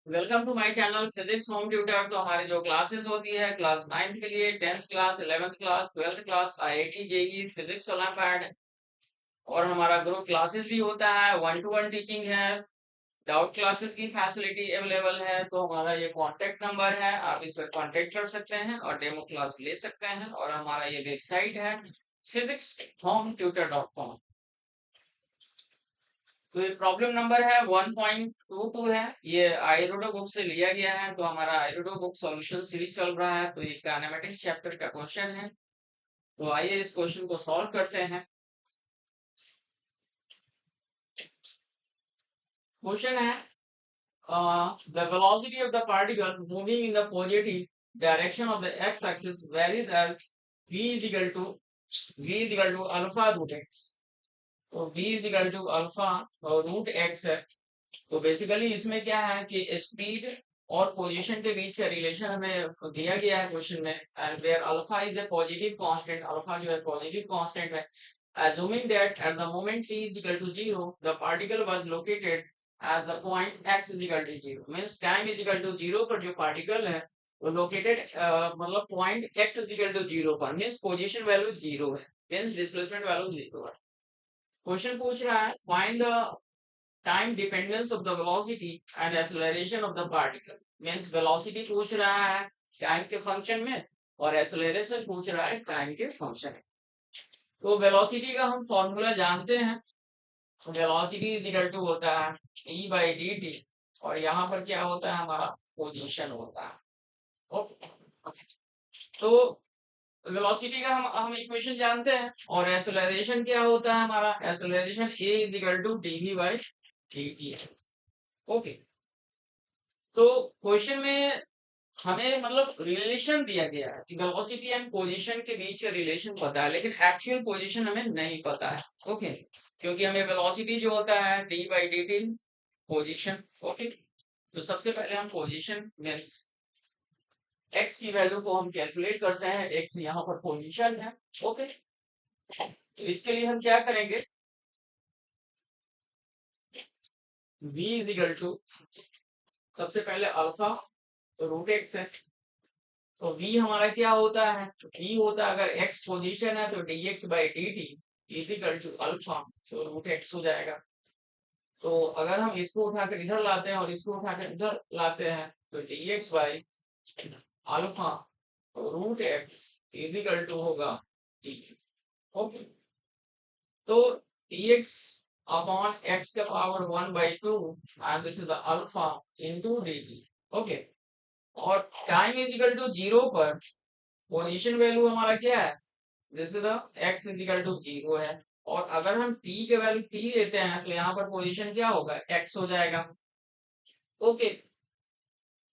Welcome to my channel physics home tutor. तो हमारी जो क्लासेस होती है क्लास 9th के लिए, 10th class, 11th class, 12th class, IIT JEE physics olympiad, और हमारा ग्रुप क्लासेस भी होता है। 1-to-1 टीचिंग है। डाउट क्लासेस की फैसिलिटी अवेलेबल है। तो हमारा ये कॉन्टेक्ट नंबर है, आप इस पर कॉन्टेक्ट कर सकते हैं और डेमो क्लास ले सकते हैं। और हमारा ये वेबसाइट है physicshometutor.com। तो ये प्रॉब्लम नंबर है 1.22 है। ये आयरोडो बुक से लिया गया है। तो हमारा आयरोडो बुक सॉल्यूशन सीरीज चल रहा है। तो ये काइनेमेटिक्स चैप्टर का क्वेश्चन है। तो आइए इस क्वेश्चन को सॉल्व करते हैं। क्वेश्चन है the velocity of the particle moving in the positive direction of the x axis varies as v is equal to alpha root x. तो v is equal to alpha और root x है। तो basically इसमें क्या है कि speed और position के बीच का रिलेशन हमें दिया गया है क्वेश्चन में। And where alpha is a positive constant, alpha जो है पॉजिटिव कांस्टेंट है। assuming that at the moment t is equal to 0 the particle was located at the point x is equal to 0, means time is equal to 0 पर जो particle है वो located मतलब point x is equal to 0 पर, means position value 0 है, means displacement value 0 है। Question पूछ रहा है find the time dependence of the velocity and acceleration of the particle, means velocity पूछ रहा है टाइम के फंक्शन में और एक्सेलरेशन पूछ रहा है टाइम के फंक्शन में। तो वेलोसिटी का हम फॉर्मूला जानते हैं। वेलोसिटी इज इक्वल टू होता है e बाई डी टी, और यहाँ पर क्या होता है हमारा पोजीशन होता है। ओके, तो वेलोसिटी का हम इक्वेशन जानते हैं। और एक्सेलरेशन क्या होता है हमारा, acceleration a is equal to d v by d t है। ओके, तो क्वेश्चन में हमें मतलब रिलेशन दिया गया है कि वेलोसिटी एंड पोजीशन के बीच का रिलेशन पता है, लेकिन एक्चुअल पोजीशन हमें नहीं पता है। ओके, क्योंकि हमें वेलोसिटी जो होता है D by d T position. Okay, तो सबसे पहले हम पोजीशन मींस एक्स की वैल्यू को हम कैलकुलेट करते हैं। एक्स यहाँ पर पोजीशन है। ओके, तो इसके लिए हम क्या करेंगे, v इज इक्वल टू सबसे पहले अल्फा रूट एक्स है। तो v हमारा क्या होता है, v होता है अगर x पोजीशन है तो dx by d t equal to alpha, तो रूट एक्स हो जाएगा। तो अगर हम इसको उठाकर इधर लाते हैं और इसको उठाकर इधर लाते हैं तो dx by alpha root x equal to होगा डी। ओके, तो dx अपॉन x का power 1/2 and this is the alpha into dt। Okay, और टाइम इज इक्वल टू 0 पर पोजीशन वैल्यू हमारा क्या है, this is the x is equal to 0 है। और अगर हम t के वैल्यू t लेते हैं तो यहाँ पर पोजीशन क्या होगा, x हो जाएगा। ओके,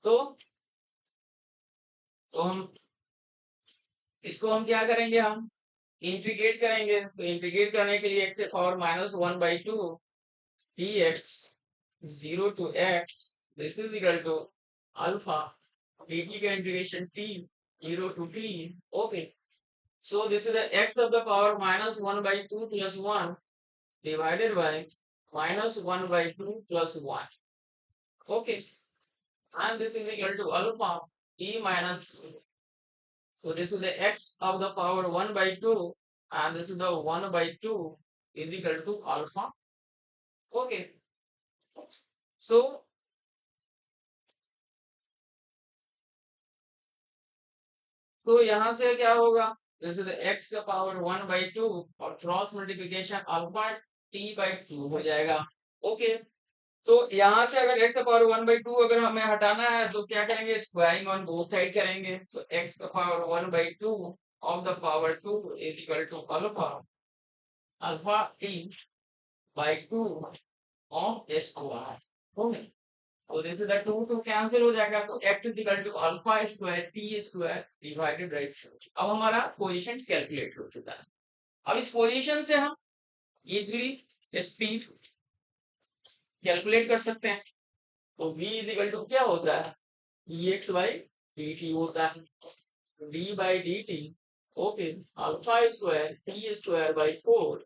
तो हम इसको हम क्या करेंगे, हम इंटीग्रेट करेंगे। तो इंटीग्रेट करने के लिए x से power -1/2 dx 0 to x, this is equal to alpha dt का integration t 0 to t। okay, so this is the x of the power -1/2 plus 1 divided by -1/2 plus 1। okay, and this is equal to alpha e minus, so this is the x of the power 1/2 and this is the 1/2 is equal to alpha। okay, so यहाँ से क्या होगा, जैसे तो x का power 1/2 और cross multiplication alpha t/2 हो जाएगा। ओके, तो यहाँ से अगर x का पावर 1/2 अगर हमें हटाना है तो क्या करेंगे, स्क्वायरिंग ऑन बोथ साइड करेंगे। तो x का power 1/2 of the power 2 is equal to alpha alpha t/2 of square. Okay, तो दिस इज द 2 कैंसिल हो जाएगा। तो x is equal to alpha square t square divided by 4। अब हमारा position calculate हो चुका है। अब इस पोजीशन से हम इजीली स्पीड कैलकुलेट कर सकते हैं। तो v इज इक्वल टू क्या होता है, dx बाई dt होता है, d by dt। Okay, alpha square t square by 4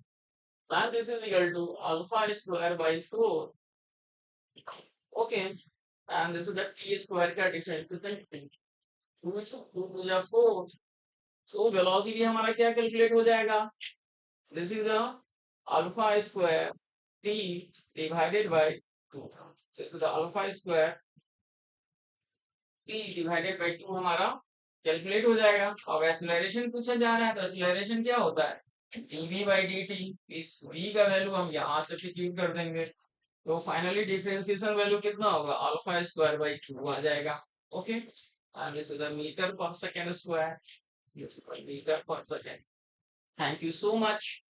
and this is equal to alpha square by 4। okay, and this is the T square का differentiation 2 या 4। तो velocity हमारा क्या कैलकुलेट हो जाएगा, this is the alpha square T divided by 2। This is the alpha square T divided by 2 हमारा calculate हो जाएगा। अब एक्सेलरेशन पूछा जा रहा है तो एक्सेलरेशन क्या होता है, dv बाई dt। इस v का वैल्यू हम यहाँ सब्स्टिट्यूट कर देंगे तो फाइनली डिफरेंशिएशन वैल्यू कितना होगा, अल्फा स्क्वायर बाई 2 आ जाएगा। Okay, and this is the metre per second square, this is metre per second. Thank you so much.